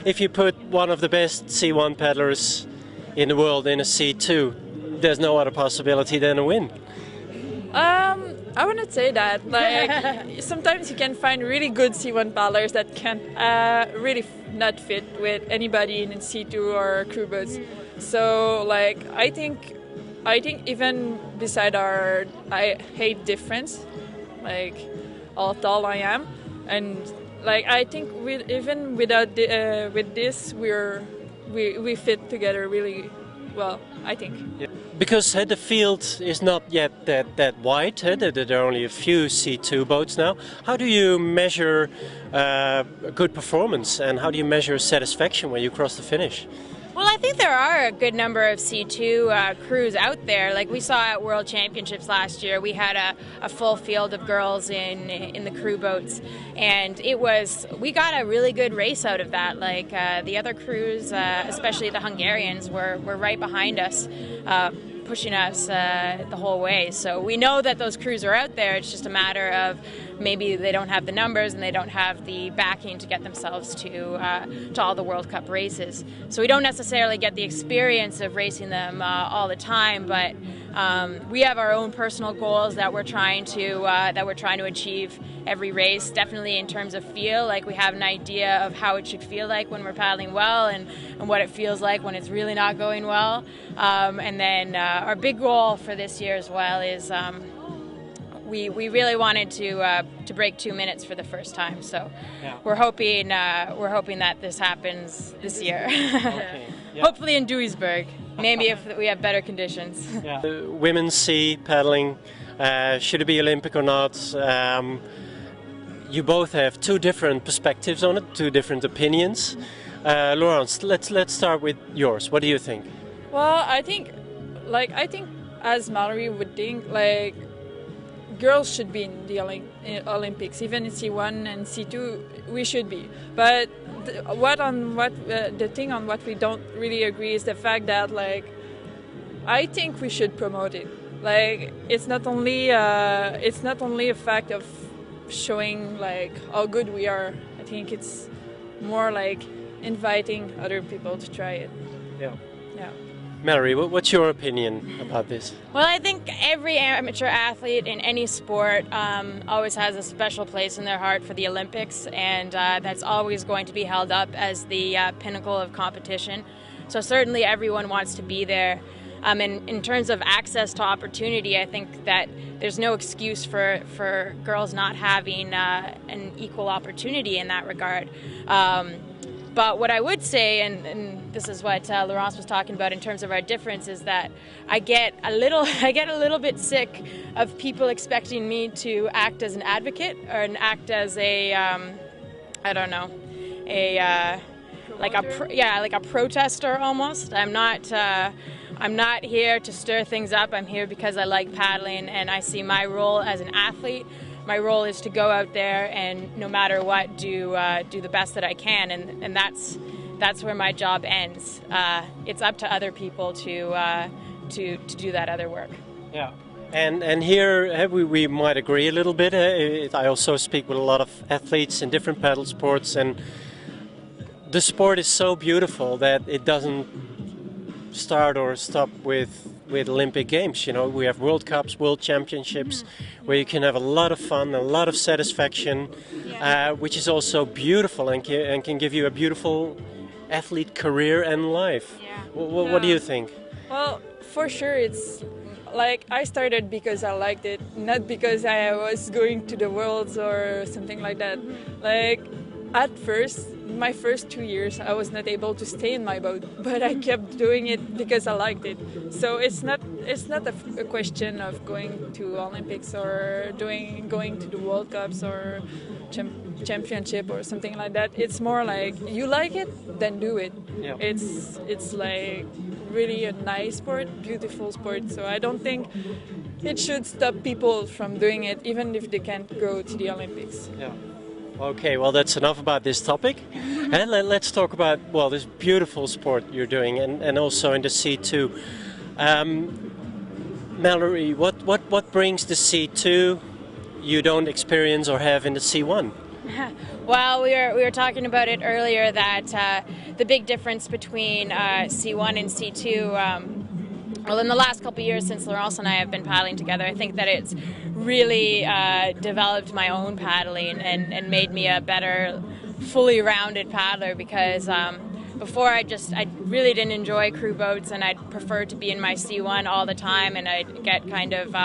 If you put one of the best C1 paddlers in the world in a C2, there's no other possibility than a win. I wouldn't say that. Like sometimes you can find really good C1 paddlers that can really not fit with anybody in C2 or crew boats. So like I think even beside our height difference, like how tall I am, and like I think even without with this we fit together really well, I think. Yeah. Because the field is not yet that wide, there are only a few C2 boats now. How do you measure good performance, and how do you measure satisfaction when you cross the finish? Well, I think there are a good number of C2 crews out there. Like we saw at World Championships last year, we had a full field of girls in the crew boats, and we got a really good race out of that. Like the other crews, especially the Hungarians, were right behind us, pushing us the whole way. So we know that those crews are out there. It's just a matter of maybe they don't have the numbers and they don't have the backing to get themselves to all the World Cup races. So we don't necessarily get the experience of racing them all the time, but we have our own personal goals that we're trying to achieve every race. Definitely in terms of feel, like we have an idea of how it should feel like when we're paddling well, and what it feels like when it's really not going well. And then our big goal for this year as well is we really wanted to break 2 minutes for the first time. So yeah. We're hoping that this happens this year. Okay. Yeah. Hopefully in Duisburg. Maybe if we have better conditions. Yeah. Women's sea paddling, should it be Olympic or not? You both have two different perspectives on it, two different opinions. Laurence, let's start with yours. What do you think? Well, I think as Mallory would think, like girls should be in the Olympics, even in C1 and C2, we should be. But the thing on what we don't really agree is the fact that, like, I think we should promote it. Like, it's not only a fact of showing like how good we are. I think it's more like inviting other people to try it. Yeah. Yeah. Mallory, what's your opinion about this? Well, I think every amateur athlete in any sport always has a special place in their heart for the Olympics, and that's always going to be held up as the pinnacle of competition. So certainly everyone wants to be there. And in terms of access to opportunity, I think that there's no excuse for girls not having an equal opportunity in that regard. But what I would say, and this is what Laurence was talking about in terms of our difference, is that I get a little bit sick of people expecting me to act as an advocate or act as a like a protester almost. I'm not here to stir things up. I'm here because I like paddling, and I see my role as an athlete. My role is to go out there and no matter what, do the best that I can, and that's where my job ends. It's up to other people to do that other work. Yeah, and here we might agree a little bit. I also speak with a lot of athletes in different paddle sports, and the sport is so beautiful that it doesn't start or stop with Olympic Games. You know, we have World Cups, World Championships, where you can have a lot of fun, a lot of satisfaction, which is also beautiful and can give you a beautiful athlete career and life. Yeah. What do you think? Well, for sure, it's like I started because I liked it, not because I was going to the Worlds or something like that. Like at first, my first 2 years, I was not able to stay in my boat, but I kept doing it because I liked it. So it's not a question of going to Olympics or going to the World Cups or championship or something like that. It's more like you like it, then do it. Yeah. It's like really a nice sport, beautiful sport. So I don't think it should stop people from doing it, even if they can't go to the Olympics. Yeah. Okay, well, that's enough about this topic. And let's talk about, well, this beautiful sport you're doing, and also in the C2. Mallory, what brings the C2 you don't experience or have in the C1? Well, we were talking about it earlier that the big difference between C1 and C2. Well, in the last couple of years since Laurence and I have been paddling together, I think that it's really developed my own paddling and made me a better, fully rounded paddler because before I really didn't enjoy crew boats and I'd prefer to be in my C1 all the time, and I'd get kind of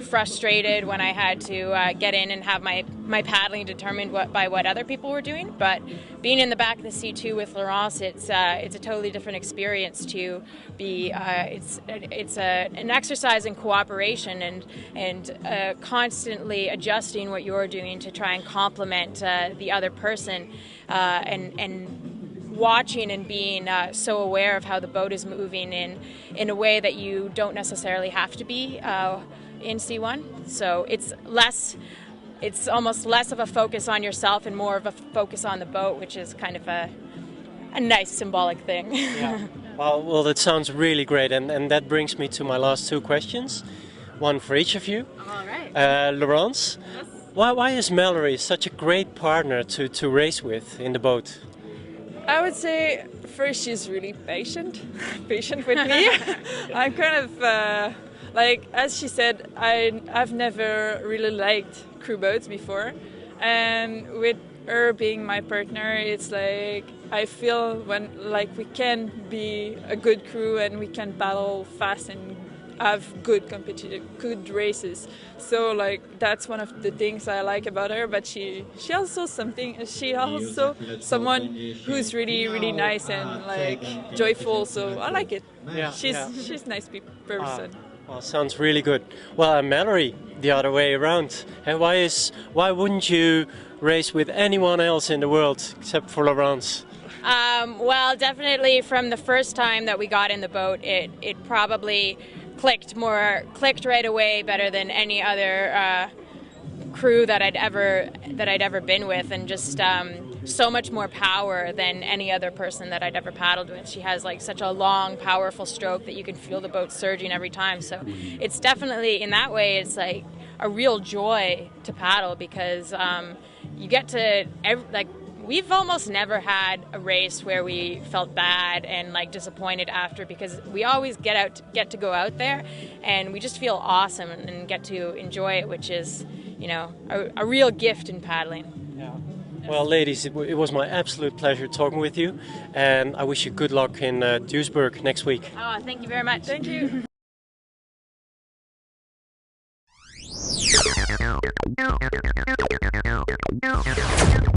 frustrated when I had to get in and have my paddling determined by what other people were doing. But being in the back of the C2 with Laurence, it's a totally different experience to be. It's an exercise in cooperation and constantly adjusting what you're doing to try and complement the other person and watching and being so aware of how the boat is moving in a way that you don't necessarily have to be in C1. So it's almost less of a focus on yourself and more of a focus on the boat, which is kind of a nice symbolic thing. Yeah. Well, that sounds really great, and that brings me to my last two questions, one for each of you. All right. Laurence, Yes. why is Mallory such a great partner to race with in the boat? I would say first she's really patient with me. I'm kind of like, as she said, I've never really liked crew boats before, and with her being my partner, it's like I feel like we can be a good crew and we can paddle fast and have good races. So like that's one of the things I like about her. But she also someone who's really nice and like joyful. So I like it. Yeah, She's a nice person. Well, sounds really good. Well, Mallory, the other way around. And why wouldn't you race with anyone else in the world except for Laurence? Well, definitely from the first time that we got in the boat, it probably clicked right away, better than any other crew that I'd ever been with, and just so much more power than any other person that I'd ever paddled with. She has like such a long, powerful stroke that you can feel the boat surging every time. So it's definitely, in that way, it's like a real joy to paddle because you get to we've almost never had a race where we felt bad and like disappointed after, because we always get to go out there and we just feel awesome and get to enjoy it, which is, you know, a real gift in paddling. Yeah. Well, ladies, it was my absolute pleasure talking with you, and I wish you good luck in Duisburg next week. Oh, thank you very much. Thank you.